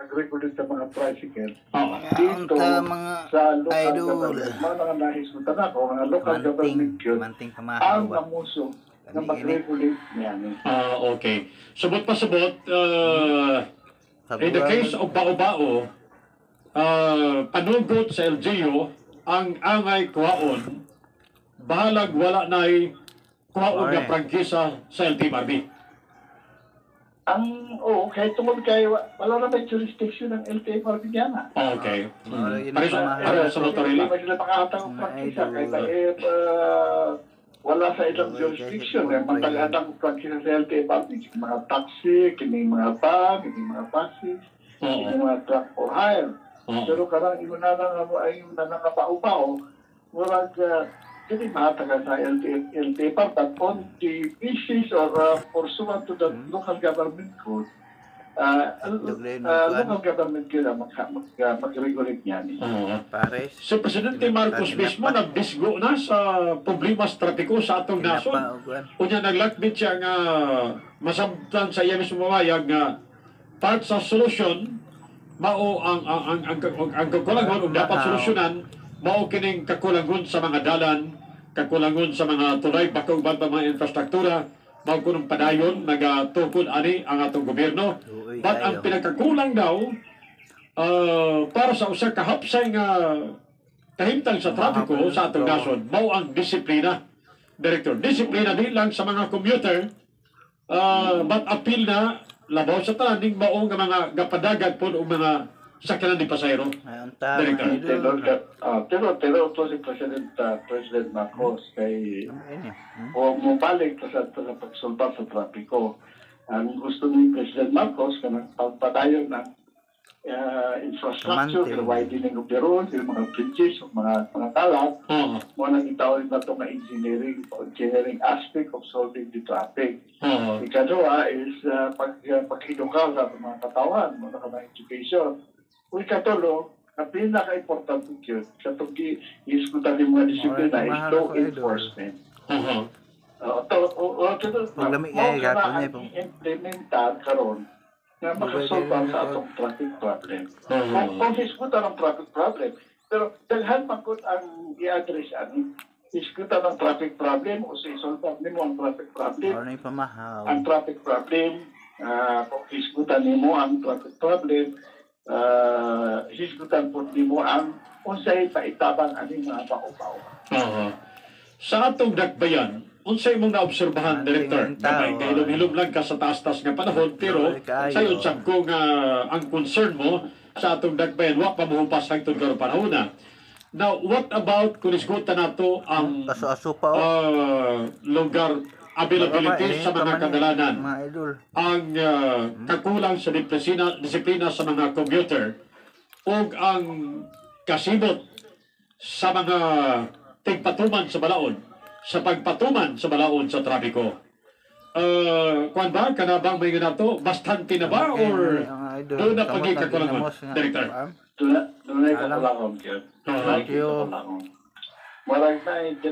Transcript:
mag-regulate sa mga tricycle. Oo. Dito, mga sa local idol. government, mga nahisgutan ako, mga local government yun, manting ang pamahaw. namuso na mag-regulate niyan. Okay. Subot pa subot, in the case of Bao-Bao, panugot sa LGU, ang angay kuhaon, bahalag wala na'y kuhaon nga prangkisa sa LTFRB. Kahit tungkol kayo, wala na may jurisdiction ng LTFRB yan. Okay. Pares sa motorila. Hindi sila makakatang prangkisa, kahit wala sa ilang jurisdiction. Magtagatang prangkisa sa LTFRB, mga taxi, kini mga van, kini mga buses, kini mga truck for hire. Pero karang yung nanangapao-pao, walang hindi mahataga sa LTFRB, but on the basis or pursuant to the local government code, local government code mag-regulate niyan. Pares. Si Presidente Marcos mismo nagbisgo na sa problema sa trapiko sa atong nasod. Unya naglakbit siya nga masabtan sa iya mismo mamayag nga part sa solusyon mao ang kakulangon dapat solusyonan mao kining kakulangon sa mga dalan, kakulangon sa mga tulay, bakong banta mga infrastruktura, mao kunong padayon nagatukod ani ang atong gobyerno. But ang pinakakulang daw para sa usa ka hapsay nga kahimtang sa trapiko sa atong nasod, mao ang disiplina. Director, disiplina di lang sa mga commuter, but appeal na labaw sa taning mao nga mga gapadagan po o mga sakyanan di pasayro. Pero to si President Marcos kay mubalik sa pagsulbat sa trapiko. Ang gusto ni President Marcos kanang pagpadayon ng infrastructure, the widening of the roads, yung mga bridges, mga kalat, mo nang itawag na ito nga engineering aspect of solving the traffic. Ikalawa is pag-edukaw sa mga katawan, mga education. Kung ikatulo, ang pinaka-importante yun, sa iskutan ng mga disiplina is law enforcement. Maglamig kayo gapon niya po. Implementar karon na makasolve sa atong traffic problem. Kung iskutan ng traffic problem, pero dalhan man kung ang i-address ani, iskutan ng traffic problem o sa isolve mo ang traffic problem. Ang traffic problem, kung iskutan mo ang traffic problem, hisgutan po mo ang unsay paitabang aning mga bao-bao. Sa atong dakbayan, unsay mong naobserbahan, Director? Kay hilom-hilom lang ka sa taas-taas nga panahon, pero sayon sab ko nga ang concern mo sa atong dakbayan, wa pa mohupas hangtod karong panahon na. Now, what about kung isgutan nato ang lugar availability sa mga kadalanan, ang kakulang sa disiplina sa mga commuter, o ang kasibot sa mga tigpatuman sa balaod, sa pagpatuman sa balaod sa trapiko. Kuan ba? Kanabang may ganato? Bastante na ba? Or doon na pagkikakulangon? Director? Doon na ikakulangon. Maraming na